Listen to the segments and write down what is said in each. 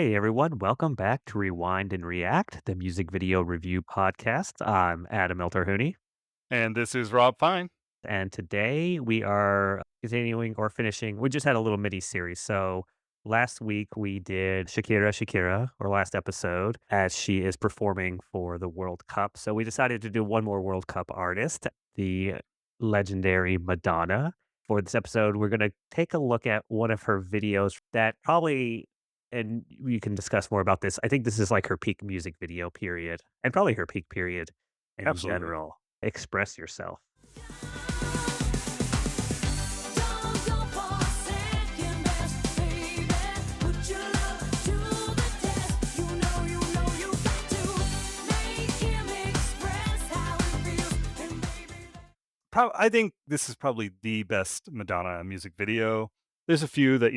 Hey everyone, welcome back to Rewind and React, the music video review podcast. I'm Adam Elterhooney, And this is Rob Fine. and today we are continuing or finishing. We just had a little mini series. So last week we did Shakira, or last episode, as she is performing for the World Cup. So we decided to do one more World Cup artist, the legendary Madonna. For this episode, we're going to take a look at one of her videos that probably, and we can discuss more about this. I think this is like her peak music video period, and probably her peak period in Absolutely. general. Express Yourself. Don't go for second best, baby. Put your love to the test. You got to make him express how he feels. And baby, I think this is probably the best Madonna music video. There's a few that,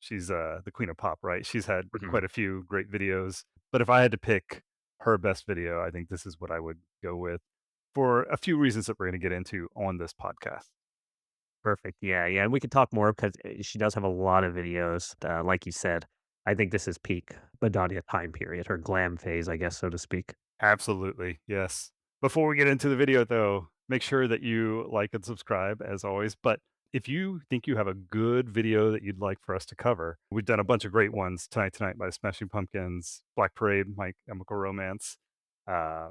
she's the queen of pop, right? She's had Mhm. quite a few great videos. But if I had to pick her best video, I think this is what I would go with for a few reasons that we're going to get into on this podcast. Perfect. Yeah, yeah, and we could talk more because she does have a lot of videos. Like you said, I think this is peak Madonna time period, her glam phase, I guess, so to speak. Absolutely. Yes. Before we get into the video, though, make sure that you like and subscribe as always. But if you think you have a good video that you'd like for us to cover, we've done a bunch of great ones Tonight by Smashing Pumpkins, Black Parade, My Chemical Romance, uh,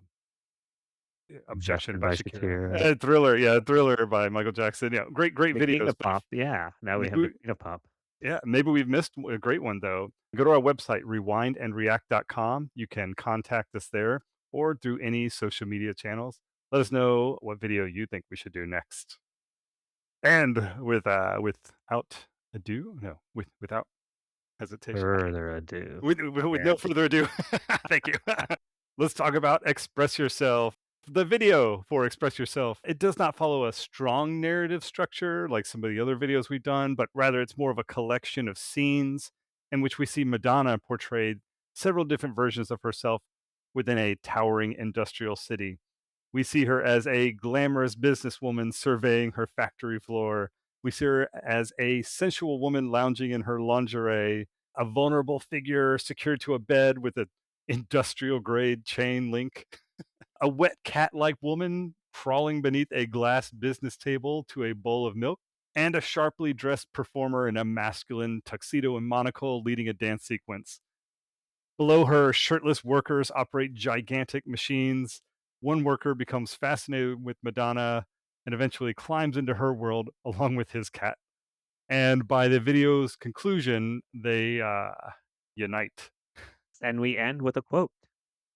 Objection Objection by by Shakira, Shakira. Thriller, yeah, Thriller by Michael Jackson. Yeah, great The King videos. of But if Pop. Yeah, now we have the maybe, King of Pop. yeah, maybe we've missed a great one though. Go to our website, rewindandreact.com. You can contact us there or through any social media channels. Let us know what video you think we should do next. And without ado, no, without hesitation, Further ado. with Yeah. no further ado, thank you. Let's talk about Express Yourself. The video for Express Yourself, it does not follow a strong narrative structure like some of the other videos we've done, but rather it's more of a collection of scenes in which we see Madonna portrayed several different versions of herself within a towering industrial city. We see her as a glamorous businesswoman surveying her factory floor. We see her as a sensual woman lounging in her lingerie, a vulnerable figure secured to a bed with an industrial grade chain link, a wet cat like woman crawling beneath a glass business table to a bowl of milk, and a sharply dressed performer in a masculine tuxedo and monocle leading a dance sequence. Below her, shirtless workers operate gigantic machines. One worker becomes fascinated with Madonna and eventually climbs into her world along with his cat. And by the video's conclusion, they unite. And we end with a quote.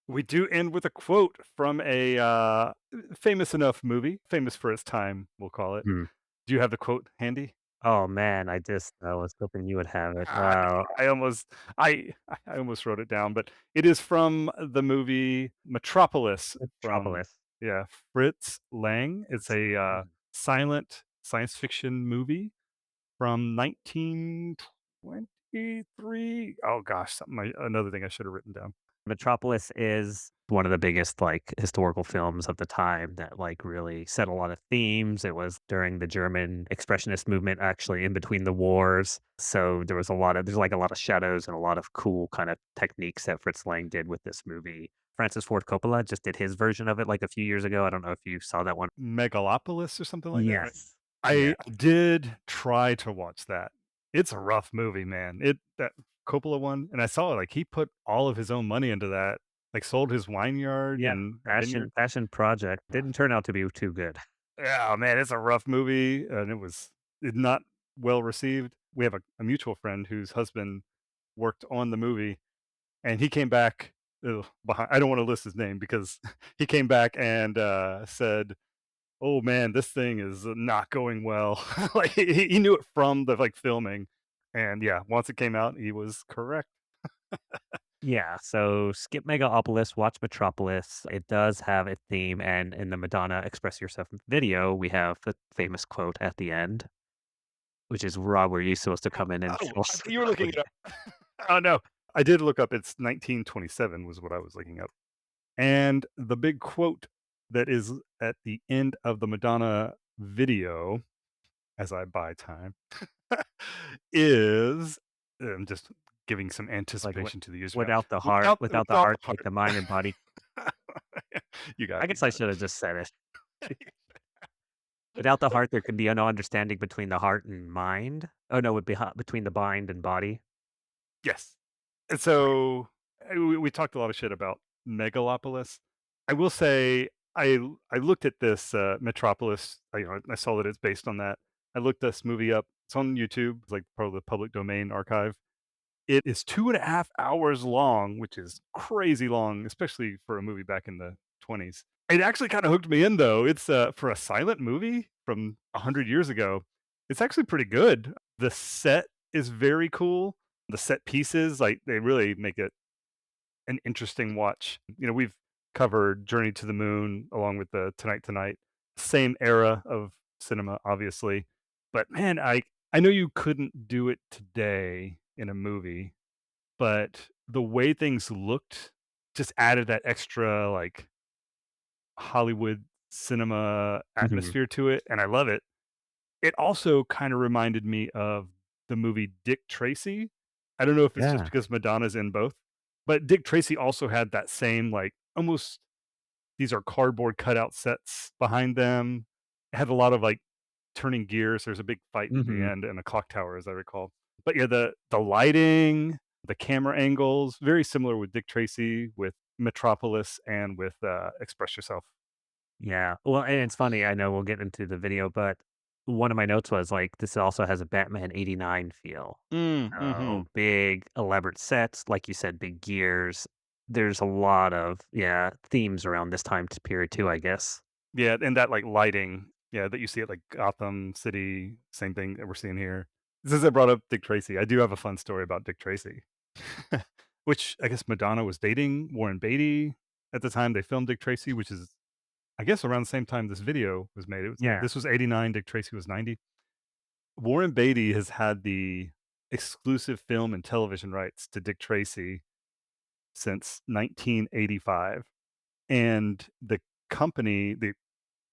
We do end with a quote from a famous enough movie, famous for its time, we'll call it. Hmm. Do you have the quote handy? Oh man, I was hoping you would have it. I I almost I almost wrote it down, but it is from the movie Metropolis from, Metropolis. yeah, Fritz Lang. It's a silent science fiction movie from 1923. Oh gosh, another thing I should have written down. Metropolis is one of the biggest, like, historical films of the time that, like, really set a lot of themes. It was during the German expressionist movement, actually, in between the wars. So there's, like, a lot of shadows and a lot of cool kind of techniques that Fritz Lang did with this movie. Francis Ford Coppola just did his version of it, like, a few years ago. I don't know if you saw that one. Megalopolis or something like that, right? Yes. Yeah. I did try to watch that. It's a rough movie, man. That Coppola one, and I saw like he put all of his own money into that, like sold his wineyard Yeah. and vineyard. Passion project. Didn't turn out to be too good. Yeah, man, it's a rough movie, and it not well received. We have a mutual friend whose husband worked on the movie, and he came back. Behind, I don't want to list his name because he came back and said, "Oh man, this thing is not going well." Like he knew it from the like filming, and yeah, once it came out, he was correct. Yeah, so skip Megaopolis, watch Metropolis. It does have a theme, and in the Madonna Express Yourself video, we have the famous quote at the end, which is, Rob, were you supposed to come in and Oh, fill I thought you were looking with it up. Oh no, I did look up. It's 1927 was what I was looking up, and the big quote that is at the end of the Madonna video, as I buy time, is I'm just giving some Like anticipation to the user. without the heart, like the mind and body. You got I it. You guess I got should have just said it. it. Without the heart, there could be no understanding between the heart and mind. Oh no, would be between the mind and body. Yes. And Right. so we talked a lot of shit about Megalopolis. I will say I looked at this Metropolis. I saw that it's based on that. I looked this movie up. It's on YouTube. It's like part of the public domain archive. It is 2.5 hours long, which is crazy long, especially for a movie back in the 20s. It actually kind of hooked me in, though. It's for a silent movie from 100 years ago. It's actually pretty good. The set is very cool. The set pieces, like they really make it an interesting watch. We've covered Journey to the Moon along with the Tonight Tonight, same era of cinema, obviously. But man, I know you couldn't do it today in a movie, but the way things looked just added that extra like Hollywood cinema Mhm. atmosphere to it, and I love it. It also kind of reminded me of the movie Dick Tracy. I don't know if it's just Yeah. because Madonna's in both, but Dick Tracy also had that same like almost these are cardboard cutout sets behind them. It had a lot of like turning gears. There's a big fight at the Mhm. end and a clock tower, as I recall. But yeah, the lighting, the camera angles, very similar with Dick Tracy, with Metropolis, and with Express Yourself. Yeah. Well, and it's funny, I know we'll get into the video, but one of my notes was like, this also has a Batman '89 feel. Mm-hmm. Oh, big, elaborate sets, like you said, big gears. There's a lot of, yeah, themes around this time period too, I guess. Yeah, and that like lighting, yeah, that you see at like Gotham City, same thing that we're seeing here. Since I brought up Dick Tracy, I do have a fun story about Dick Tracy, which I guess Madonna was dating Warren Beatty at the time they filmed Dick Tracy, which is I guess around the same time this video was made. Yeah. This was 89, Dick Tracy was 90. Warren Beatty has had the exclusive film and television rights to Dick Tracy since 1985. And company,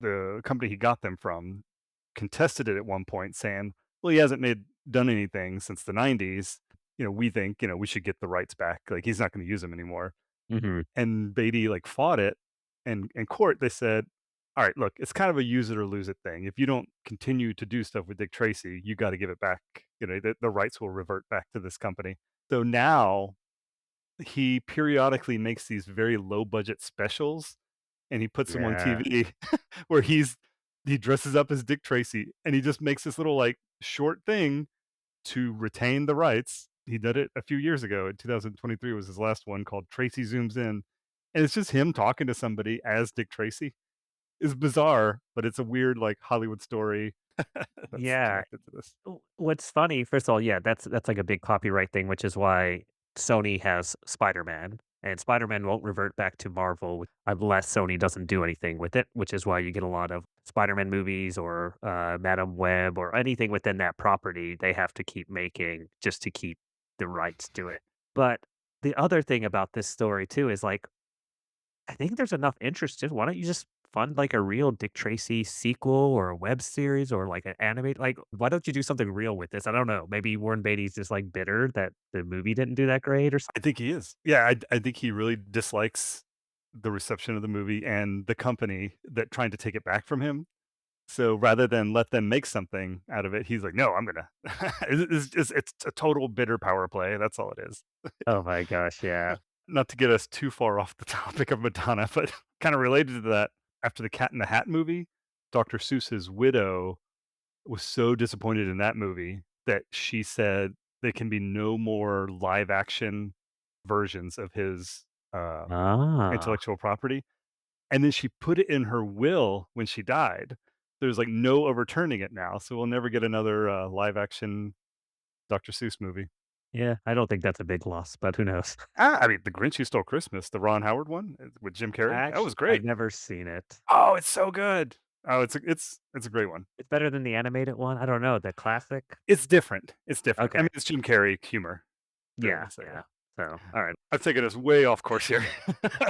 the company he got them from contested it at one point saying, "Well, he hasn't done anything since the 90s. We think, we should get the rights back. Like he's not going to use them anymore." Mhm. And Beatty like fought it, and in court they said, "All right, look, it's kind of a use it or lose it thing. If you don't continue to do stuff with Dick Tracy, you got to give it back. The rights will revert back to this company." So now he periodically makes these very low budget specials, and he puts them on Yeah. TV where he dresses up as Dick Tracy, and he just makes this little like short thing to retain the rights. He did it a few years ago. In 2023 was his last one called Tracy Zooms In. And it's just him talking to somebody as Dick Tracy. It's bizarre, but it's a weird like Hollywood story that's Yeah. connected to this. What's funny, first of all, yeah, that's like a big copyright thing, which is why Sony has Spider-Man, and Spider-Man won't revert back to Marvel unless Sony doesn't do anything with it, which is why you get a lot of Spider-Man movies or Madam Web or anything within that property. They have to keep making just to keep the rights to it. But the other thing about this story too is like I think there's enough interest in why don't you just fund like a real Dick Tracy sequel or a web series or like an animate like why don't you do something real with this? I don't know. Maybe Warren Beatty's just like bitter that the movie didn't do that great or I something. think he is. Yeah, I think he really dislikes the reception of the movie and the company that trying to take it back from him. So rather than let them make something out of it, he's like, "No, I'm gonna." It's a total bitter power play. That's all it is. Oh my gosh, yeah. Not to get us too far off the topic of Madonna, but kind of related to that. After the Cat in the Hat movie, Dr. Seuss's widow was so disappointed in that movie that she said there can be no more live action versions of his Ah. intellectual property. And then she put it in her will when she died. There's like no overturning it now, so we'll never get another live action Dr. Seuss movie. Yeah, I don't think that's a big loss, but who knows? I mean, The Grinch Who Stole Christmas, the Ron Howard one with Jim Carrey, that was Actually, great. I've never seen it. Oh, it's so good. Oh, it's a great one. It's better than the animated one. I don't know, the classic. It's different. It's different. I Okay. mean, it's Jim Carrey humor. Really. Yeah, So yeah. yeah. So, all right. I've taken us way off course here.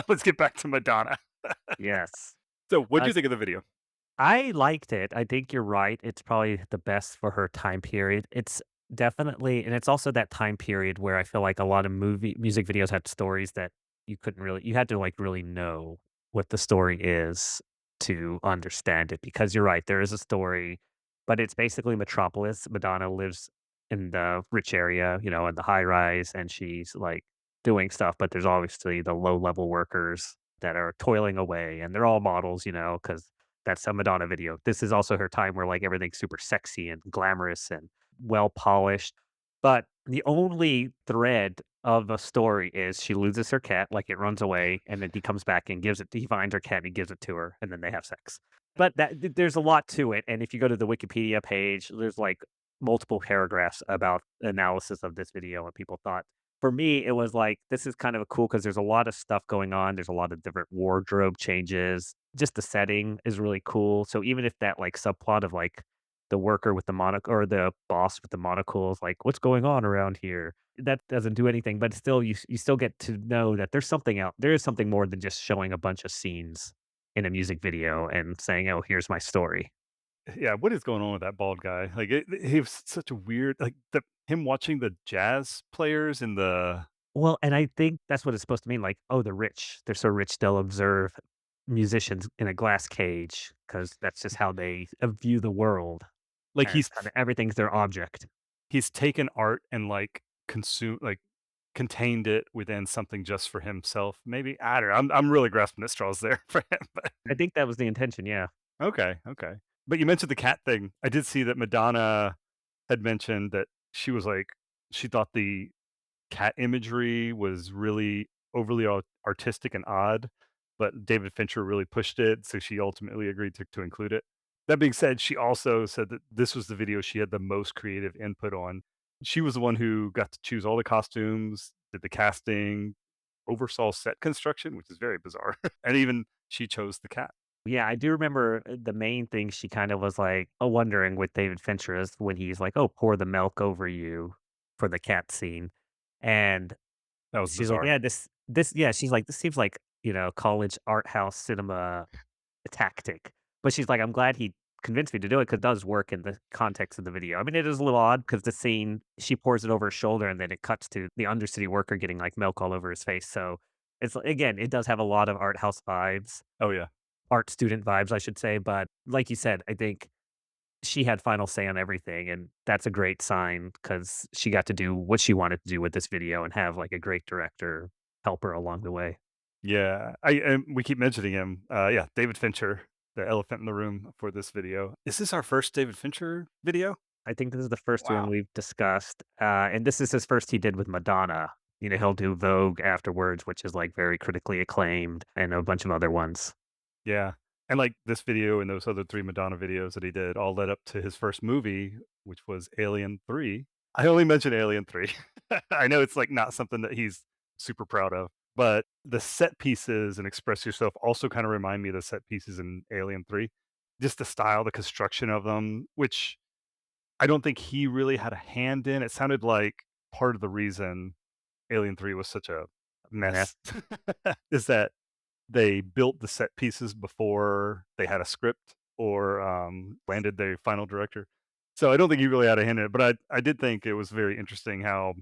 Let's get back to Madonna. Yes. So, what do Uh, you think of the video? I liked it. I think you're right. It's probably the best for her time period. It's Definitely, and it's also that time period where I feel like a lot of music videos had stories that you had to, like, really know what the story is to understand it, because you're right, there is a story, but it's basically Metropolis. Madonna lives in the rich area, in the high rise, and she's, like, doing stuff, but there's obviously the low-level workers that are toiling away, and they're all models, because that's a Madonna video. This is also her time where, like, everything's super sexy and glamorous and well polished. But the only thread of a story is she loses her cat, like it runs away, and then he comes back and he finds her cat and he gives it to her, and then they have sex. But there's a lot to it. And if you go to the Wikipedia page, there's like multiple paragraphs about analysis of this video and people thought. For me, it was like, this is kind of cool because there's a lot of stuff going on. There's a lot of different wardrobe changes. Just the setting is really cool. So even if that like subplot of like the worker with the monocle or the boss with the monocle is like, what's going on around here? That doesn't do anything, but still, you still get to know that there's something out. There is something more than just showing a bunch of scenes in a music video and saying, "Oh, here's my story." Yeah, what is going on with that bald guy? Like, he was such a weird like, him watching the jazz players in the Well, and I think that's what it's supposed to mean. Like, oh, the rich, they're so rich they'll observe musicians in a glass cage because that's just how they view the world, like, and kind of everything's their object. he's taken art and, like, contained it within something just for himself, maybe? I don't know, I'm really grasping at straws there for him, but I think that was the intention. Yeah. okay, okay. But you mentioned the cat thing. I did see that Madonna had mentioned that she was like she thought the cat imagery was really overly artistic and odd, but David Fincher really pushed it, so she ultimately agreed to include it. That being said, she also said that this was the video she had the most creative input on. She was the one who got to choose all the costumes, did the casting, oversaw set construction, which is very bizarre, and even she chose the cat. Yeah, I do remember the main thing she kind of was like, wondering with David Fincher is when he's like, "Oh, pour the milk over you," for the cat scene. And That was she's like, bizarre. "Yeah, yeah." She's like, "This seems like, college art house cinema tactic." But she's like, "I'm glad he convinced me to do it because it does work in the context of the video." I mean, it is a little odd because the scene, she pours it over his shoulder and then it cuts to the undercity worker getting like milk all over his face. So it's again, it does have a lot of art house vibes, Oh, yeah. art student vibes, I should say. But like you said, I think she had final say on everything. And that's a great sign because she got to do what she wanted to do with this video and have like a great director help her along the way. Yeah, I and we keep mentioning him. Yeah, David Fincher, the elephant in the room for this video. Is this our first David Fincher video? I think this is the first one Wow. we've discussed. And this is his first he did with Madonna. He'll do Vogue afterwards, which is like very critically acclaimed, and a bunch of other ones. Yeah, and like this video and those other 3 Madonna videos that he did all led up to his first movie, which was Alien 3. I only mentioned Alien 3. I know it's like not something that he's super proud of, but the set pieces and Express Yourself also kind of remind me of the set pieces in Alien 3. Just the style, the construction of them, which I don't think he really had a hand in. It sounded like part of the reason Alien 3 was such a Meth. mess is that they built the set pieces before they had a script or, landed their final director. So I don't think he really had a hand in it, but I did think it was very interesting how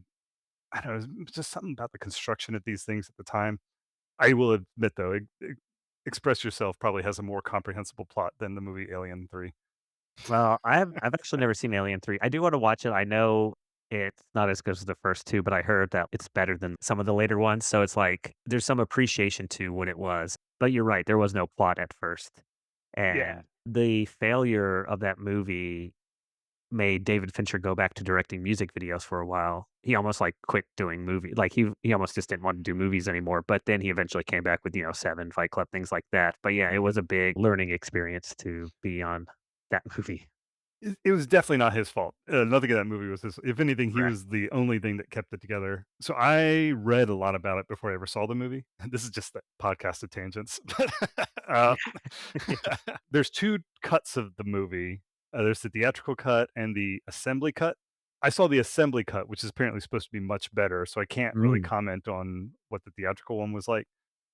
I don't know, it was just something about the construction of these things at the time. I will admit though, Express Yourself probably has a more comprehensible plot than the movie Alien 3. Well, I've actually never seen Alien 3. I do want to watch it. I know it's not as good as the first two, but I heard that it's better than some of the later ones. So it's like there's some appreciation to what it was. But you're right, there was no plot at first. Yeah. And the failure of that movie made David Fincher go back to directing music videos for a while. He almost like quit doing like he almost just didn't want to do movies anymore. But then he eventually came back with, Seven, Fight Club, things like that. But yeah, it was a big learning experience to be on that movie. It was definitely not his fault. Nothing in that movie was his if anything, he Correct. was the only thing that kept it together. So I read a lot about it before I ever saw the movie. This is just the podcast of tangents. But, there's 2 cuts of the movie. There's the theatrical cut and the assembly cut. I saw the assembly cut, which is apparently supposed to be much better, so I can't really Mm. comment on what the theatrical one was like.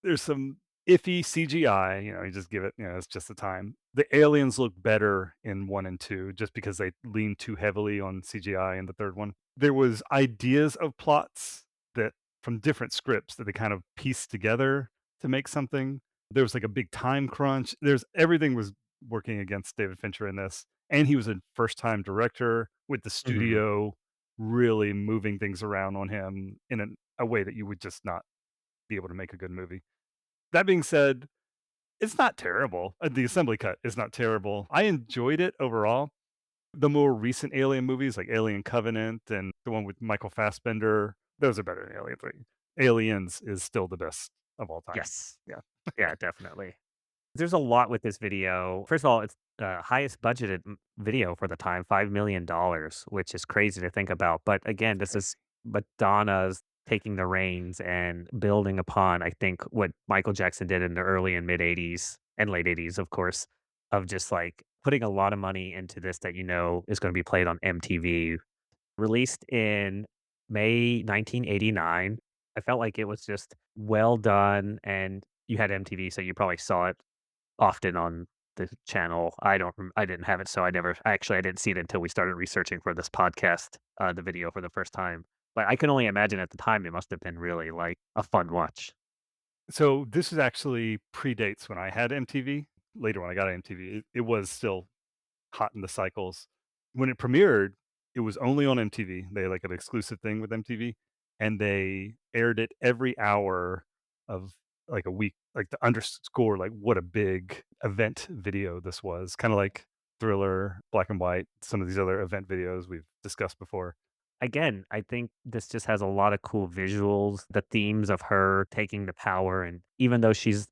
There's some iffy CGI. You just give it, it's just the time. The aliens look better in 1 and 2 just because they lean too heavily on CGI in the third one. There was ideas of plots that from different scripts that they kind of pieced together to make something. There was like a big time crunch. Everything was working against David Fincher in this, and he was a first-time director with the Mhm. studio really moving things around on him in a way that you would just not be able to make a good movie. That being said, it's not terrible. The assembly cut is not terrible. I enjoyed it overall. The more recent Alien movies, like Alien Covenant and the one with Michael Fassbender, those are better than Alien 3. Aliens is still the best of all time. Yes. Yeah. Yeah, definitely. There's a lot with this video. First of all, it's the highest budgeted video for the time, $5 million, which is crazy to think about. But again, this is Crazy. Madonna's taking the reins and building upon, I think, what Michael Jackson did in the early and mid 80s and late 80s, of course, of just like putting a lot of money into this that is going to be played on MTV. Released in May 1989. I felt like it was just well done, and you had MTV, so you probably saw it often on the channel. I didn't have it, so I didn't see it until we started researching for this podcast, the video for the first time. But I can only imagine at the time it must have been really, like, a fun watch. So this is actually predates when I had MTV. Later when I got MTV, it was still hot in the cycles. When it premiered, it was only on MTV. They had like an exclusive thing with MTV, and they aired it every hour of like a week, like to underscore like what a big event video this was. Kind of like Thriller, Black and White, some of these other event videos we've discussed before. Again, I think this just has a lot of cool visuals, the themes of her taking the power, and even though she's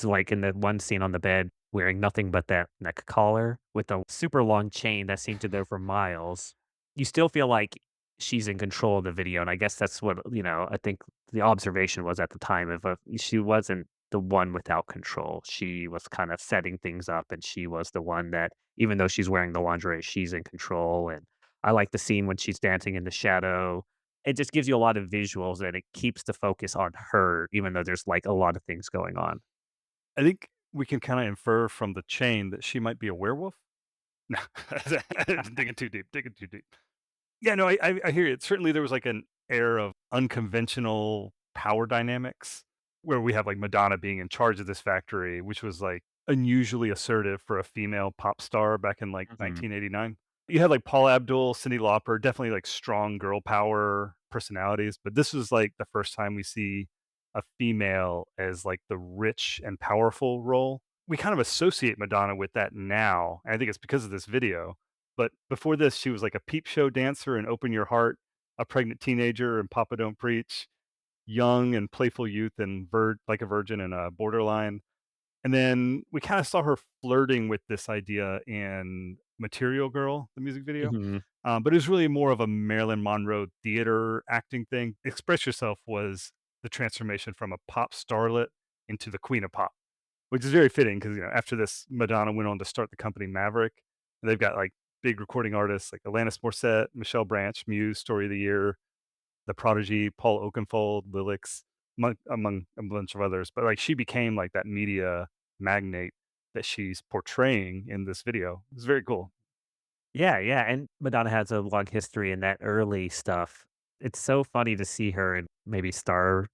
like in the one scene on the bed wearing nothing but that neck collar with a super long chain that seemed to go for miles, you still feel like she's in control of the video. And I guess that's what, I think the observation was at the time of she wasn't the one without control. She was kind of setting things up, and she was the one that, even though she's wearing the lingerie, she's in control. And I like the scene when she's dancing in the shadow. It just gives you a lot of visuals, and it keeps the focus on her, even though there's like a lot of things going on. I think we can kind of infer from the chain that she might be a werewolf. No, digging too deep, digging too deep. Yeah, no, I hear it. Certainly, there was like an air of unconventional power dynamics where we have like Madonna being in charge of this factory, which was like unusually assertive for a female pop star back in like Mhm. 1989. You had like Paul Abdul, Cyndi Lauper, definitely like strong girl power personalities, but this was like the first time we see a female as like the rich and powerful role. We kind of associate Madonna with that now. And I think it's because of this video, but before this, she was like a peep show dancer in Open Your Heart, a pregnant teenager in Papa Don't Preach, young and playful youth and like a virgin in a Borderline. And then we kind of saw her flirting with this idea in Material Girl, the music video. Mhm. But it was really more of a Marilyn Monroe theater acting thing. Express Yourself was the transformation from a pop starlet into the queen of pop, which is very fitting because after this, Madonna went on to start the company Maverick. And they've got like big recording artists like Alanis Morissette, Michelle Branch, Muse, Story of the Year, The Prodigy, Paul Oakenfold, Lilix, among a bunch of others. But like she became like that media magnate that she's portraying in this video. It's very cool. Yeah, yeah, and Madonna has a long history in that early stuff. It's so funny to see her in maybe Starbright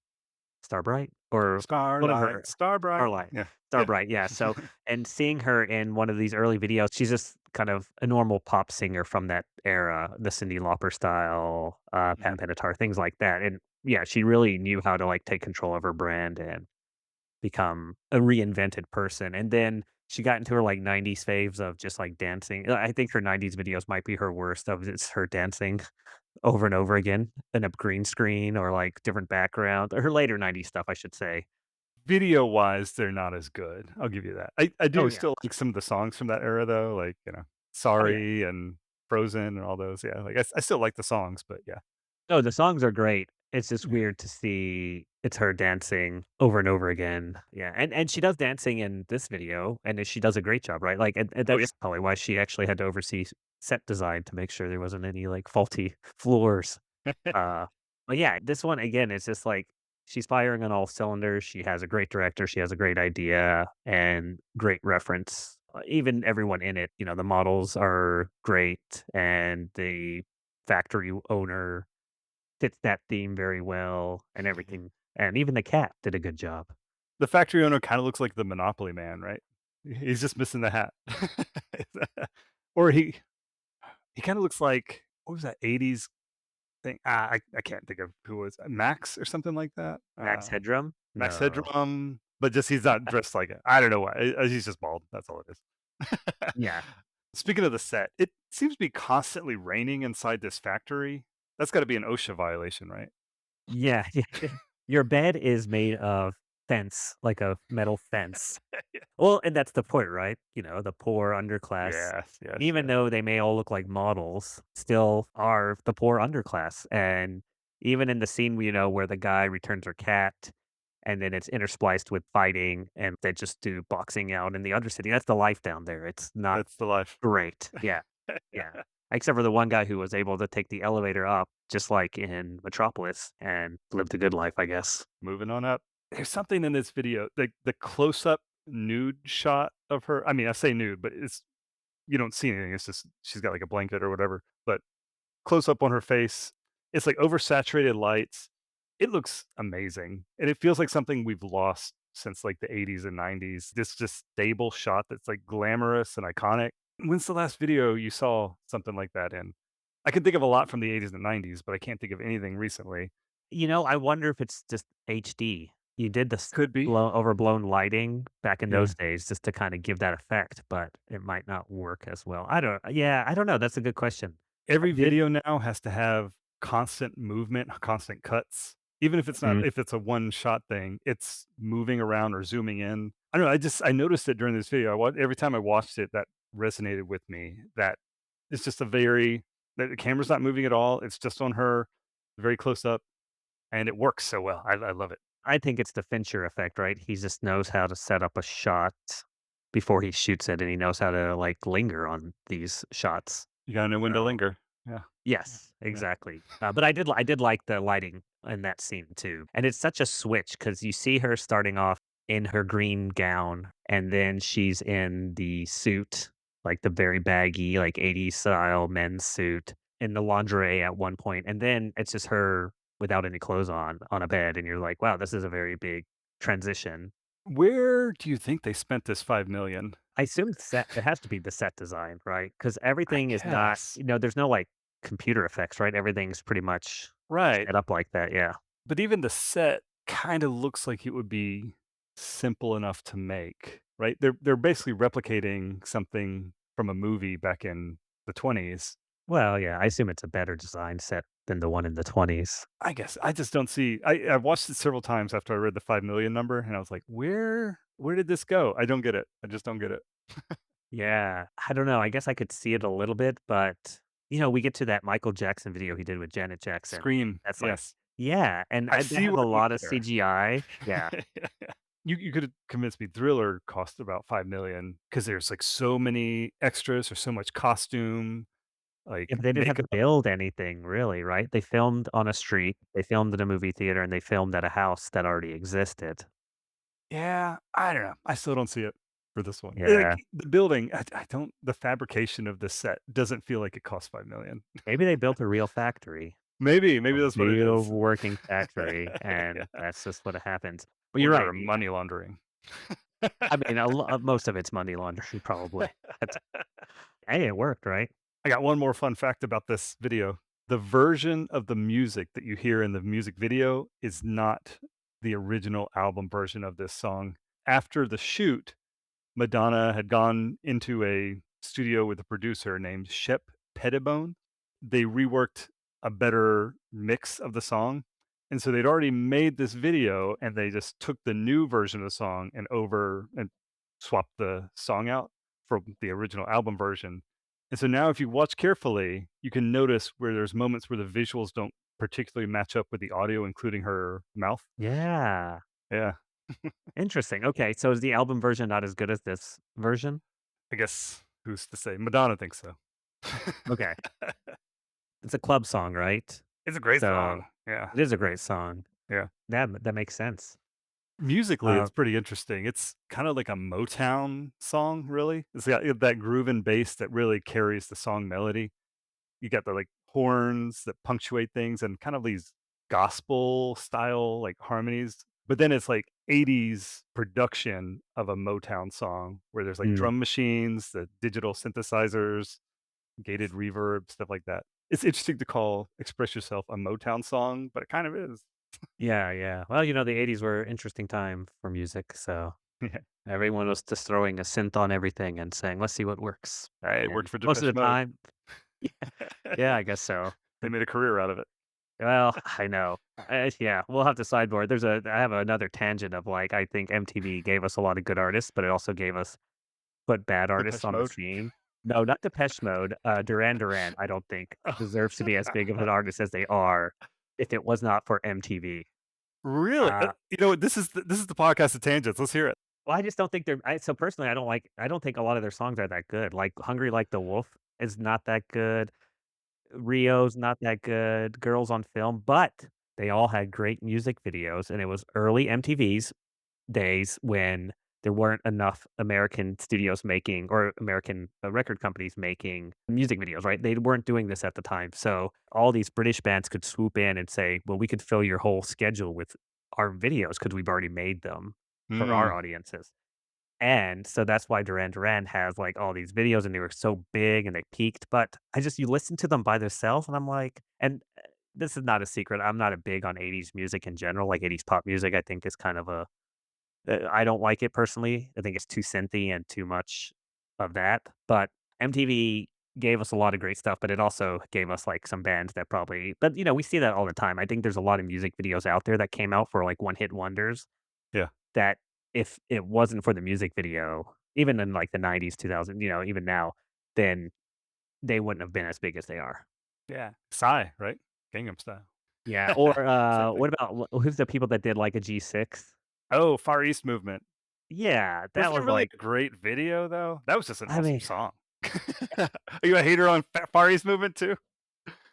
or one of Starlight, her Starbright. Starlight. Yeah, yeah. Starbright, yeah, so and seeing her in one of these early videos, she's just kind of a normal pop singer from that era, the Cyndi Lauper style, Mhm. Pat Benatar, things like that, and yeah, she really knew how to, like, take control of her brand and become a reinvented person, and then she got into her, like, 90s faves of just, like, dancing. I think her 90s videos might be her worst of it's her dancing over and over again in a green screen or, like, different background. Her later 90s stuff, I should say. Video wise, they're not as good. I'll give you that. I Oh, do yeah. still like some of the songs from that era though, like, Oh, yeah. Sorry and Frozen and all those. Yeah, like I still like the songs, but yeah. No, the songs are great. It's just Yeah. weird to see it's her dancing over and over again. Yeah, and she does dancing in this video, and she does a great job, right? Like, and Oh, yeah. that's probably why she actually had to oversee set design to make sure there wasn't any, like, faulty floors. Uh, but yeah, this one, again, it's just like she's firing on all cylinders. She has a great director. She has a great idea and great reference. Even everyone in it, the models are great, and the factory owner fits that theme very well, and everything. And even the cat did a good job. The factory owner kinda looks like the Monopoly man, right? He's just missing the hat. Or he kinda looks like what was that 80s thing? I can't think of who it was Max or something like that? Max Headroom? Max No. Headroom, but just he's not dressed like it. I don't know why. He's just bald. That's all it is. Yeah. Speaking of the set, it seems to be constantly raining inside this factory. That's gotta be an OSHA violation, right? Yeah. Your bed is made of fence, like a metal fence. Well, and that's the point, right? The poor underclass, Yes, yes, even yes. though they may all look like models, still are the poor underclass. And even in the scene, where the guy returns her cat and then it's interspliced with fighting and they just do boxing out in the undercity. That's the life down there. It's not That's the life. great. Yeah. Yeah. Except for the one guy who was able to take the elevator up, just like in Metropolis, and lived a good life, I guess. Moving on up. There's something in this video, the close-up nude shot of her. I mean, I say nude, but it's you don't see anything. It's just she's got like a blanket or whatever. But close up on her face, it's like oversaturated lights. It looks amazing, and it feels like something we've lost since like the 80s and 90s. This just stable shot that's like glamorous and iconic. When's the last video you saw something like that in? I can think of a lot from the 80s and 90s, but I can't think of anything recently. I wonder if it's just HD. You did this Could be. overblown lighting back in Yeah. those days just to kind of give that effect, but it might not work as well. I don't know. That's a good question. I Every did. video now has to have constant movement, constant cuts. Even if it's not Mhm. if it's a one shot thing, it's moving around or zooming in. I don't know, I noticed it during this video. Every time I watched it, that resonated with me. That it's just a very that the camera's not moving at all. It's just on her, very close up, and it works so well. I love it. I think it's the Fincher effect, right? He just knows how to set up a shot before he shoots it, and he knows how to like linger on these shots. You gotta know when to So linger. Yeah. Yeah. yes, Yeah. exactly. But I did like the lighting in that scene too, and it's such a switch because you see her starting off in her green gown, and then she's in the suit, like the very baggy, like 80s style men's suit, in the lingerie at one point, and then it's just her without any clothes on a bed, and you're like, wow, this is a very big transition. Where do you think they spent this 5,000,000? I assume set it has to be the set design, right? Because I everything is not, guess. there's no like computer effects, right? Everything's pretty much Right. set up like that. Yeah. But even the set kinda looks like it would be simple enough to make, right? They're basically replicating something from a movie back in the '20s. Well, yeah, I assume it's a better design set than the one in the 20s. I guess I just don't see I watched it several times after I read the 5,000,000 number, and I was like, "Where did this go? I don't get it. I just don't get it." Yeah. I don't know. I guess I could see it a little bit, but we get to that Michael Jackson video he did with Janet Jackson. Scream, That's like, yes. yeah. And I they see have where a you went lot of there. CGI. Yeah. You could've convinced me Thriller cost about 5,000,000 because there's, like, so many extras or so much costume, Yeah, like, but they didn't have to makeup. build anything really, right? They filmed on a street, they filmed in a movie theater, and they filmed at a house that already existed. Yeah, I don't know. I still don't see it for this one. Like, Yeah. the building, I don't the fabrication of this set doesn't feel like it cost 5,000,000. Maybe they built a real factory, a Maybe that's what it real is. working factory, Yeah. and that's just what happens. But you're Or right. they're money laundering. I mean, most of it's money laundering probably. That's hey, it worked, right? I got one more fun fact about this video. The version of the music that you hear in the music video is not the original album version of this song. After the shoot, Madonna had gone into a studio with a producer named Shep Pettibone. They reworked a better mix of the song. And so they'd already made this video and they just took the new version of the song and swapped the song out from the original album version. And so now if you watch carefully, you can notice where there's moments where the visuals don't particularly match up with the audio, including her mouth. Yeah. Yeah. Interesting. Okay, so is the album version not as good as this version? I guess who's to say? Madonna thinks so. Okay. It's a club song, right? It's a great So, song. Yeah. it is a great song. Yeah. That makes sense. Musically, Uh, it's pretty interesting. It's kind of like a Motown song, really. It's got that groove and bass that really carries the song melody. You got the like horns that punctuate things and kind of these gospel style like harmonies. But then it's like 80s production of a Motown song where there's like mm, drum machines, the digital synthesizers, gated reverb, stuff like that. It's interesting to call Express Yourself a Motown song, but it kind of is. yeah, yeah. Well, the 80s were an interesting time for music, so Yeah. everyone was just throwing a synth on everything and saying, "Let's see what works." Hey, it And worked for most of Depeche the Mode. time, yeah, I guess so. They made a career out of it. Well, I know. Yeah, we'll have to sideboard. I have another tangent of like, I think MTV gave us a lot of good artists, but it also put bad artists Depeche on the Mode. scene. No, not Depeche Mode. Duran Duran, I don't think deserves to be as big of an artist as they are if it was not for MTV. Really? Uh, You know what? This is the podcast of tangents. Let's hear it. well, I just don't think so personally, I don't think a lot of their songs are that good. Like Hungry Like the Wolf is not that good. Rio's not that good, Girls on Film, but they all had great music videos, and it was early MTV's days when there weren't enough American studios making or American, record companies making music videos, right? They weren't doing this at the time, so all these British bands could swoop in and say, "Well, we could fill your whole schedule with our videos because 'cause we've already made them for our Mm. audiences." And so that's why Duran Duran has, like, all these videos, and they were so big and they peaked, but you listen to them by themselves, and I'm like this is not a secret, I'm not a big on 80s music in general, like, 80s pop music, I think is kind of I don't like it personally, I think it's too synthy and too much of that, but MTV gave us a lot of great stuff, but it also gave us, like, some bands that probably but, we see that all the time, I think there's a lot of music videos out there that came out for, like, one-hit wonders Yeah. that if it wasn't for the music video, even in like the 90s, 2000, even now, then they wouldn't have been as big as they are. Yeah. Psy, right? Gangnam Style. Yeah. Or Same thing. what about who's the people that did like a G6? Oh, Far East Movement. Yeah, that Was it was really like, a great video though? That was just an I awesome mean, song. Are you a hater on Far East Movement too?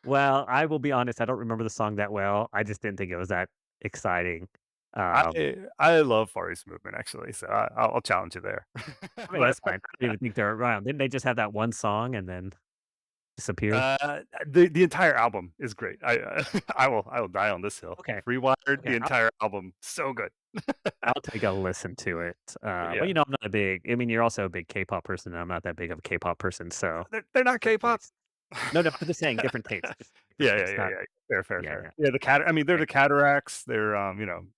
well, I will be honest, I don't remember the song that well. I just didn't think it was that exciting. Um, I love Far East Movement actually, so I'll challenge you there. I mean, But that's fine. I don't even think they're around. Didn't they just have that one song and then disappear? the entire album is great. I will die on this hill. Okay. Rewired, Okay. the entire album, so good. I'll take a listen to it. But Yeah, I'm not a big. I mean, you're also a big K-pop person, and I'm not that big of a K-pop person. So they're not different K-pop. taste. No, no, I'm just saying different taste. Just different Yeah, yeah, taste. yeah, Not yeah. Fair, fair, yeah, yeah. fair. Yeah, I mean, they're Okay. the Cataracts. They're,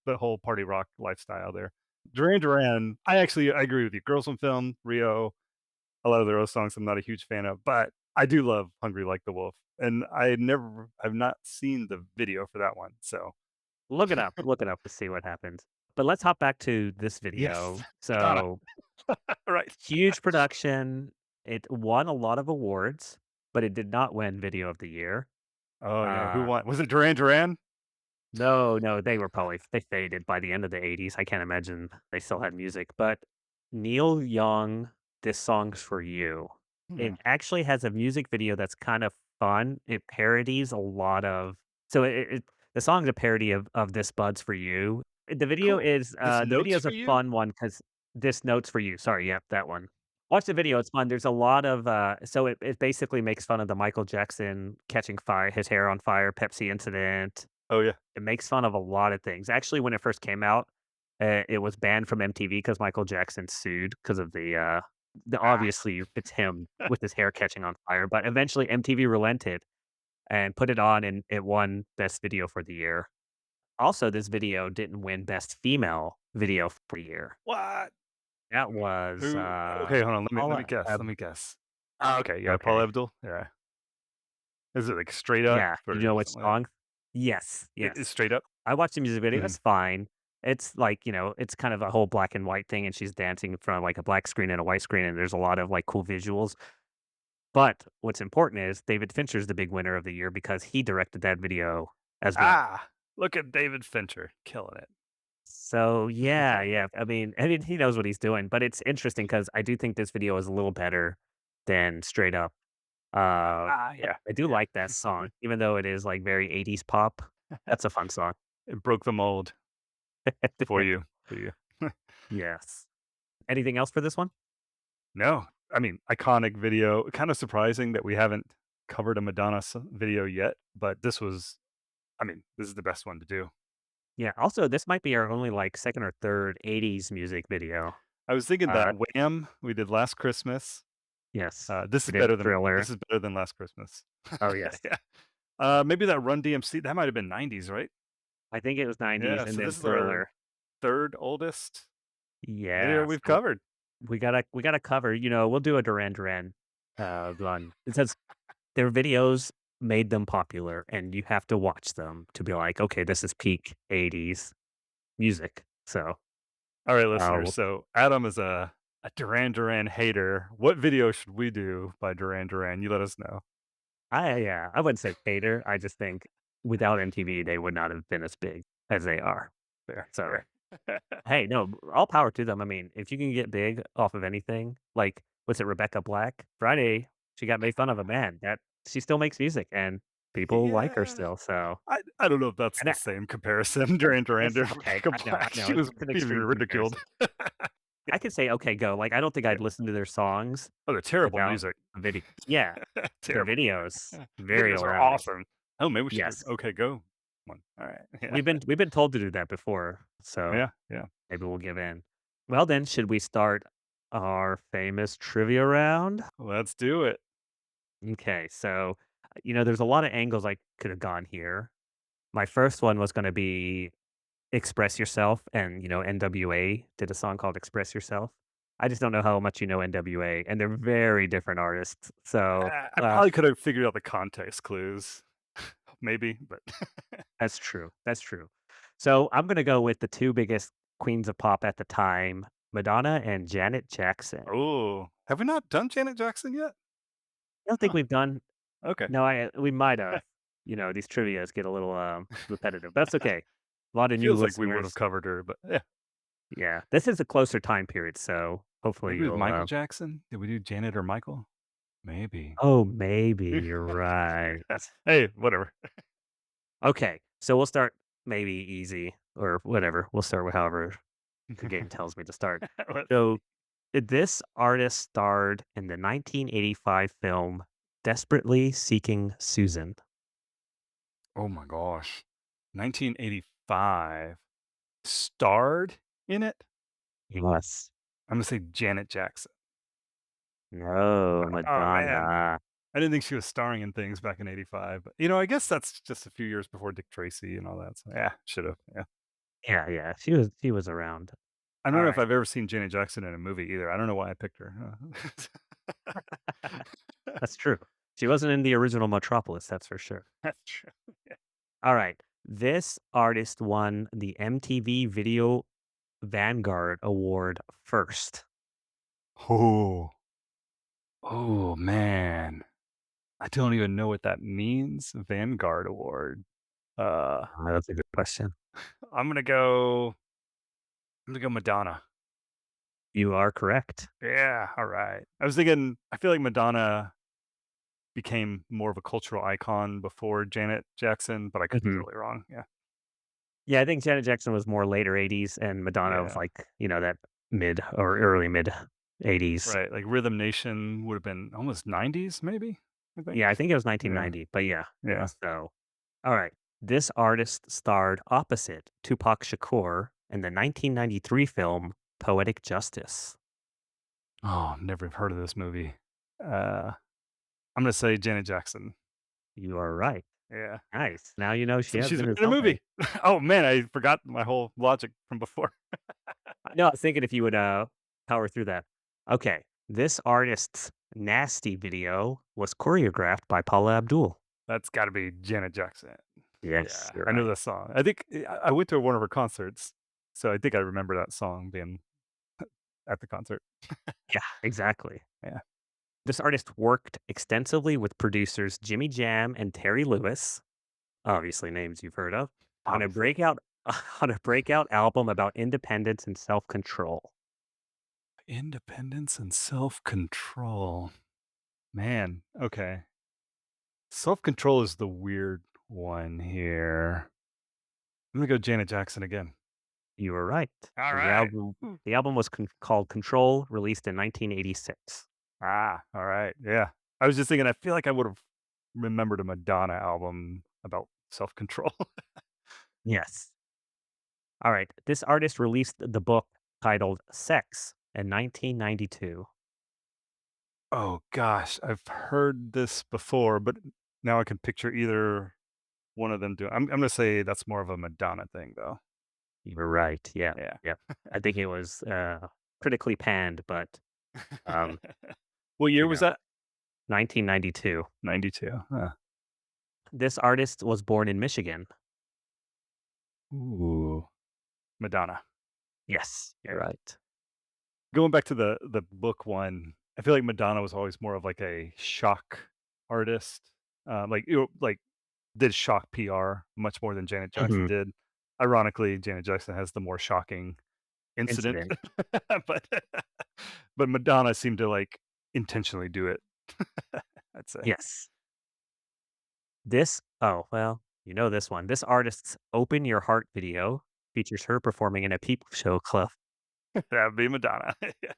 the whole party rock lifestyle there. Duran Duran, I agree with you. Girls on Film, Rio, a lot of their other songs I'm not a huge fan of, but I do love Hungry Like the Wolf. And I've not seen the video for that one. So Look it up. Look it up to see what happens. But let's hop back to this yes, video. Madonna. So Right. huge production. It won a lot of awards, but it did not win Video of the Year. Oh yeah, who Uh, won? Was it Duran Duran? no, no, they faded by the end of the 80s. I can't imagine they still had music. But Neil Young, This Song's for You. Hmm. It actually has a music video that's kind of fun. It parodies a lot of so the song's a parody of This Bud's for You. Cool. This The video notes is for a you? fun one because This Note's for You. Sorry, yep, that one. Watch the video, it's fun. There's a lot of so it basically makes fun of the Michael Jackson catching fire, his hair on fire, Pepsi incident. Oh yeah. It makes fun of a lot of things. Actually, when it first came out, it was banned from MTV because Michael Jackson sued because of the Ah, obviously it's him with his hair catching on fire, but eventually MTV relented and put it on, and it won Best Video for the year. Also, this video didn't win Best Female Video for the year. what? That was, Who? Okay, hold on. Let me Paula guess. Let Ab me guess. Oh, okay, yeah, Paul okay. Abdul. Yeah. Is it like Straight Up Yeah. or You know which something like song? Yes, that? It's yes. Straight Up? I watched the music video, Mhm. it's fine. It's like, it's kind of a whole black and white thing, and she's dancing in front of, like, a black screen and a white screen, and there's a lot of, like, cool visuals. But what's important is David Fincher's the big winner of the year because he directed that video as well. Ah, look at David Fincher killing it. So, yeah, yeah. I mean, he knows what he's doing, but it's interesting because I do think this video is a little better than Straight Up. Uh, Ah, yeah, I do yeah. like that song, even though it is, like, very 80s pop. That's a fun song. It broke the mold for you. Yes. Anything else for this one? No, I mean, iconic video. Kind of surprising that we haven't covered a Madonna video yet, but this was, I mean, this is the best one to do. Yeah. Also, this might be our only like second or third 80s music video. I was thinking Uh, that Wham! We did last Christmas. yes. This We is did better than Thriller. last Christmas. Oh, yes. Yeah. Maybe that Run DMC, that might have been 90s, right? I think it was 90s Yeah, and so then this is our Thriller. third oldest video Yeah. we've So covered. we gotta cover, we'll do a Duran Duran run. It says their videos made them popular and you have to watch them to be like, okay, this is peak 80s music. So All right, uh, listeners. So Adam is a Duran Duran hater. What video should we do by Duran Duran? You let us know. I wouldn't say hater. I just think without MTV, they would not have been as big as they are. Fair, So, fair. hey, no, all power to them. I mean, if you can get big off of anything, like what's it, Rebecca Black? Friday, she got made fun of a man that she still makes music and people like her Yeah. still. So, I don't know if that's and the same comparison. Duran Duran it's to okay. Rebecca I Black. know, She was it's an being extreme ridiculed. comparison. I could say, okay, go. Like, I don't think Yeah. I'd listen to their songs Oh, they're terrible without music. a video. Yeah, their Terrible. videos Yeah. very Videos are arousing. awesome. Oh, maybe we should do Yes. Okay Go one. All right. Yeah. We've been told to do that before, so Yeah. Yeah. maybe we'll give in. Well, then, should we start our famous trivia round? Let's do it. Okay, so there's a lot of angles I could have gone here. My first one was going to be "Express Yourself," and NWA did a song called "Express Yourself." I just don't know how much you know NWA, and they're very different artists. So I probably could have figured out the context clues. Maybe, but that's true. That's true. So I'm gonna go with the two biggest queens of pop at the time, Madonna and Janet Jackson. oh, have we not done Janet Jackson yet? I don't think Huh. we've done. Okay. No, we might have. These trivias get a little repetitive. That's okay. A lot of new Feels like we would have listeners. covered her, but yeah. Yeah, this is a closer time period, so hopefully Maybe with you'll. Michael Jackson? Did we do Janet or Michael? Maybe. Oh, maybe you're right. Hey, whatever. Okay, so we'll start maybe easy or whatever. We'll start with however the game tells me to start. Let's So see. this artist starred in the 1985 film Desperately Seeking Susan. Oh my gosh. 1985. Starred in it? Yes. I'm gonna say Janet Jackson. No, Oh man. Madonna. I didn't think she was starring in things back in '85, but I guess that's just a few years before Dick Tracy and all that. So yeah, should have. Yeah. Yeah, yeah. She was around. I don't All know if right. I've ever seen Janet Jackson in a movie either. I don't know why I picked her. That's true. She wasn't in the original Metropolis, that's for sure. That's true. All right. This artist won the MTV Video Vanguard Award first. Oh, oh man. I don't even know what that means. Vanguard Award. Uh, That's a good question. I'm gonna go. I'm gonna go Madonna. You are correct. Yeah, all right. I was thinking. I feel like Madonna became more of a cultural icon before Janet Jackson, but I could be Mhm. totally wrong. Yeah, Yeah, I think Janet Jackson was more later 80s and Madonna was yeah, like, that mid or early mid 80s. right. Like Rhythm Nation would have been almost '90s, maybe. I think. Yeah, I think it was Yeah, 1990, but yeah. yeah. So, all right. This artist starred opposite Tupac Shakur in the 1993 film Poetic Justice. Oh, never have heard of this movie. Uh, I'm gonna say Janet Jackson. You are right. Yeah. Nice. Now you know she So has she's been in in a something. movie. Oh man, I forgot my whole logic from before. No, I was thinking if you would power through that. Okay. This artist's nasty video was choreographed by Paula Abdul. That's got to be Janet Jackson. Yes, Yeah, you're I know right. that song. I think I went to one of her concerts, so I think I remember that song being at the concert. Yeah, exactly. Yeah. This artist worked extensively with producers Jimmy Jam and Terry Lewis, obviously names you've heard of, on a Obviously. breakout on a breakout album about independence and self-control. Independence and self-control. Man, okay. Self-control is the weird one here. I'm gonna go Janet Jackson again. You were right. All And right. Ooh. the album was called Control, released in 1986. All right. Yeah. I was just thinking, I feel like I would have remembered a Madonna album about self control. Yes. All right. This artist released the book titled Sex in 1992. Oh gosh, I've heard this before, but now I can picture either one of them doing. I'm gonna say that's more of a Madonna thing, though. You were right. Yeah. Yeah. Yeah. I think it was critically panned, but um, What year you was know, that? 1992. 92. Huh. This artist was born in Michigan. Ooh, Madonna. Yes, you're Yeah. right. Going back to the book one, I feel like Madonna was always more of like a shock artist. Like like did shock PR much more than Janet Jackson Mhm. did. Ironically, Janet Jackson has the more shocking incident, Incident. but but Madonna seemed to like intentionally do it. I'd say. Yes. Oh, well, you know this one. This artist's Open Your Heart video features her performing in a peep show club. That would be Madonna. Yeah.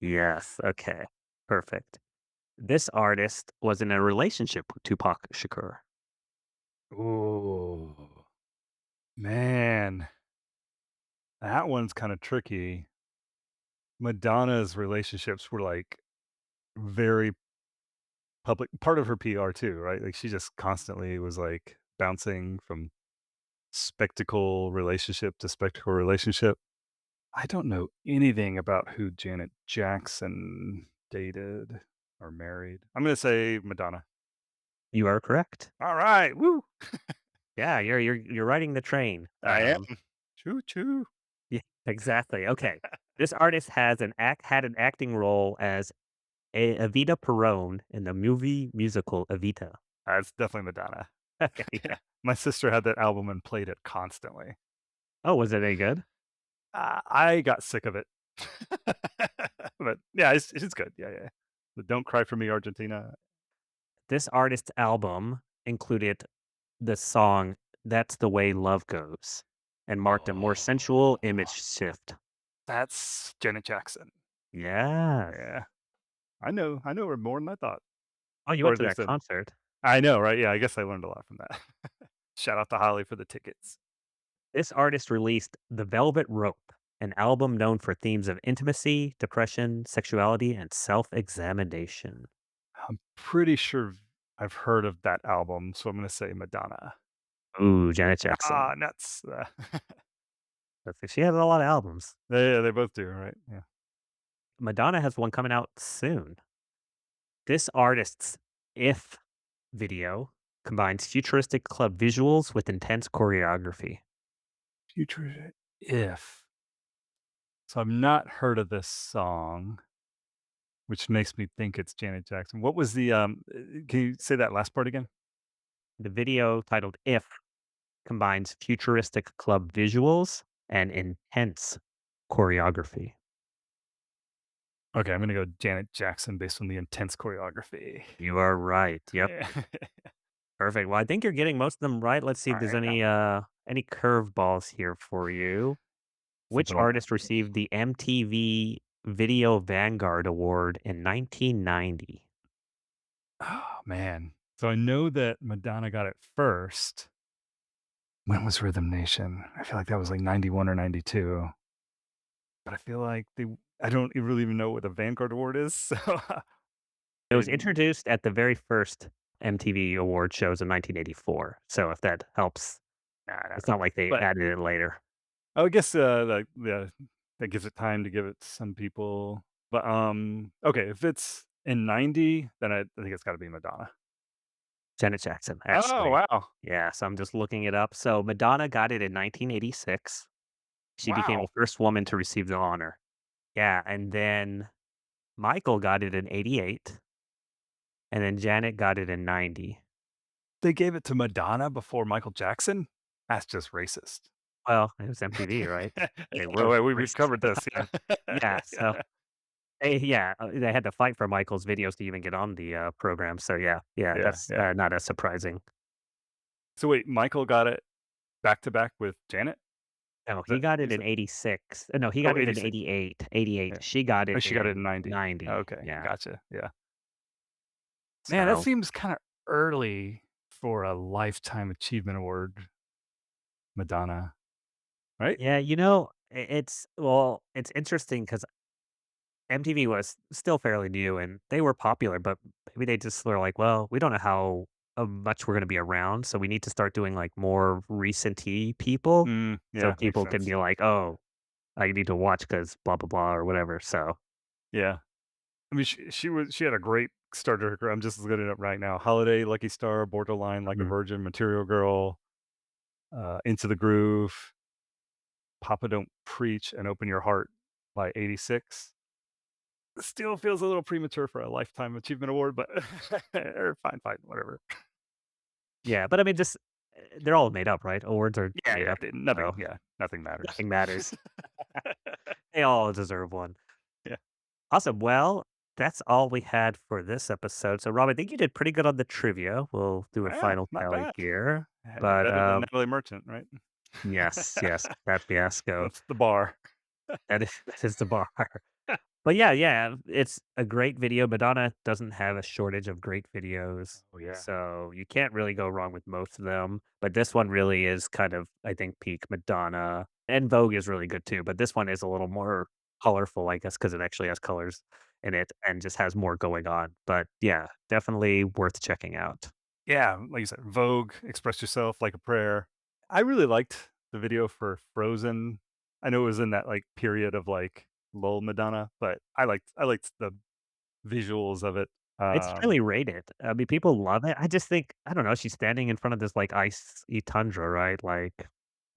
Yes. Okay. Perfect. This artist was in a relationship with Tupac Shakur. Ooh, man, that one's kind of tricky. Madonna's relationships were like very public, part of her PR too, right? Like she just constantly was like bouncing from spectacle relationship to spectacle relationship. I don't know anything about who Janet Jackson dated or married. I'm gonna say Madonna. You are correct. All right, woo! Yeah, you're riding the train. I am. Choo choo. Yeah, exactly. Okay. This artist had an acting role as Evita Perón in the movie musical Evita. That's definitely Madonna. Okay. Yeah. Yeah. My sister had that album and played it constantly. Oh, was it any good? I got sick of it. But yeah, it's good. Yeah, yeah. But Don't Cry for Me, Argentina. This artist's album included the song "That's the Way Love Goes" and marked a more sensual image Oh, shift. that's Janet Jackson. Yes. Yeah. I know her more than I thought. Oh, you Or went at to that least concert. I know, right? Yeah, I guess I learned a lot from that. Shout out to Holly for the tickets. This artist released "The Velvet Rope," an album known for themes of intimacy, depression, sexuality, and self-examination. I'm pretty sure I've heard of that album, so I'm gonna say Madonna. Ooh, Janet Jackson. Nuts. She has a lot of albums. They both do, right? Yeah. Madonna has one coming out soon. This artist's "If" video combines futuristic club visuals with intense choreography. Future If. So I've not heard of this song, which makes me think it's Janet Jackson. What was the, can you say that last part again? The video, titled "If," combines futuristic club visuals and intense choreography. Okay, I'm gonna go Janet Jackson based on the intense choreography. You are right. Yep. Yeah. Perfect. Well, I think you're getting most of them right. Let's see if there's Alright, any curveballs here for you. Which something like artist received the MTV Video Vanguard Award in 1990? oh, man. So I know that Madonna got it first. When was Rhythm Nation? I feel like that was like 91 or 92, but I feel like I don't really even know what a Vanguard Award is, so It was and introduced at the very first MTV award shows in 1984. So if that helps, not it's not like they but added it later. I would guess, like, yeah, that gives it time to give it to some people, but, okay, if it's in 90, then I think it's gotta be Madonna. Janet Jackson, Oh, actually. wow. Yeah, so I'm just looking it up. So Madonna got it in 1986. She became the Wow. first woman to receive the honor. Yeah, and then Michael got it in 88, and then Janet got it in 90. They gave it to Madonna before Michael Jackson? That's just racist. Well, it was MTV, right? They Oh, were wait, we've racist covered at the this, time. yeah. Yeah, so Yeah. they had to fight for Michael's videos to even get on the, program, so yeah, Yeah, that's, yeah. not as surprising. So wait, Michael got it back to back with Janet. No, he That got it is in it? '86. No, he Oh, got it in 86. 88. Yeah. 88. She got Oh, it she got it in in 90. 90. Okay, Yeah. gotcha. Yeah. Man, that So, seems kind of early for a lifetime achievement award, Madonna, right? yeah, it's interesting because MTV was still fairly new and they were popular, but maybe they just were like, well, we don't know how much we're going to be around. So we need to start doing like more recent people. So Yeah, makes people can sense. be like, oh, I need to watch because blah, blah, blah, or whatever. So, Yeah. I mean, she had a great start to her career. I'm just looking it up right now. Holiday, Lucky Star, Borderline, Like a mhm. Virgin, Material Girl, Into the Groove, Papa Don't Preach, and Open Your Heart by 86. Still feels a little premature for a lifetime achievement award, but or fine, whatever. Yeah. But I mean, they're all made up, right? Awards are Yeah, made yeah, up. nothing. So Yeah, nothing matters. nothing matters. They all deserve one. Yeah. Awesome. Well, that's all we had for this episode. So, Rob, I think you did pretty good on the trivia. We'll do a Yeah, final not tally bad. here. But Better than Natalie Merchant, right? yes, that fiasco. That's the bar. That is the bar. But yeah, it's a great video. Madonna doesn't have a shortage of great videos. Oh yeah. So you can't really go wrong with most of them. But this one really is kind of, I think, peak Madonna. And Vogue is really good too. But this one is a little more colorful, I guess, because it actually has colors in it and just has more going on. But yeah, definitely worth checking out. Yeah, like you said, Vogue, Express Yourself, Like a Prayer. I really liked the video for Frozen. I know it was in that like period of like lull Madonna, but I liked the visuals of it. It's Um, really rated. I mean, people love it. I just think, I don't know, she's standing in front of this like ice tundra, right? Like,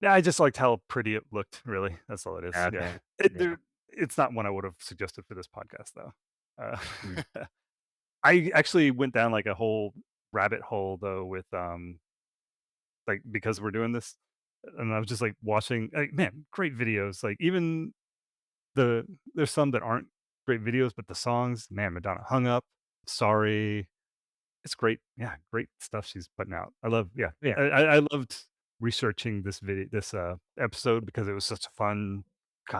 yeah, I just liked how pretty it looked. Really, that's all it is. Yeah, okay. Yeah. it's not one I would have suggested for this podcast though. Mm. I actually went down like a whole rabbit hole though with like because we're doing this, and I was just like watching. Like, man, great videos. Like even the there's some that aren't great videos, but the songs, man, Madonna hung up. Sorry, it's great. Yeah, great stuff she's putting out. I love. Yeah, Yeah. I loved researching this episode because it was such a fun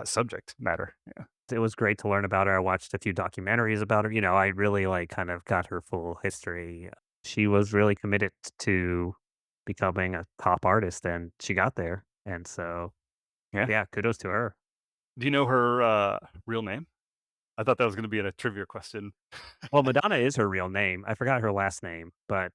subject matter. Yeah, It was great to learn about her. I watched a few documentaries about her. I really like kind of got her full history. She was really committed to becoming a pop artist and she got there. And so, yeah. yeah, kudos to her. Do you know her real name? I thought that was going to be a trivia question. Well, Madonna is her real name. I forgot her last name, but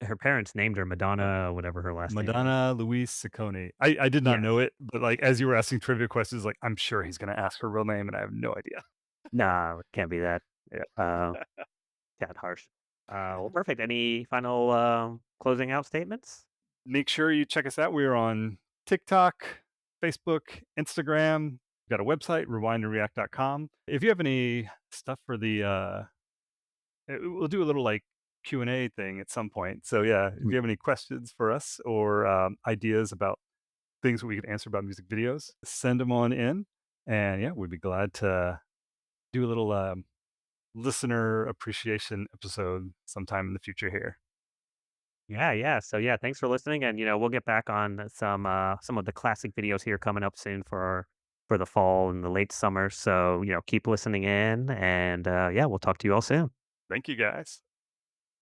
her parents named her Madonna, whatever her last name is. Madonna Louise Ciccone. I did not Yeah. know it, but, like, as you were asking trivia questions, like, I'm sure he's gonna ask her real name, and I have no idea. No, it can't be that. Yeah. Uh, that harsh. Well, perfect. Any final closing out statements? Make sure you check us out. We are on TikTok, Facebook, Instagram. We've got a website, rewindandreact.com. If you have any stuff for we'll do a little, like, Q&A thing at some point. So, yeah, if you have any questions for us or, ideas about things we could answer about music videos, send them on in. And yeah, we'd be glad to do a little listener appreciation episode sometime in the future here. Yeah. So yeah, thanks for listening, and we'll get back on some of the classic videos here coming up soon for the fall and the late summer. So keep listening in, and yeah, we'll talk to you all soon. Thank you guys.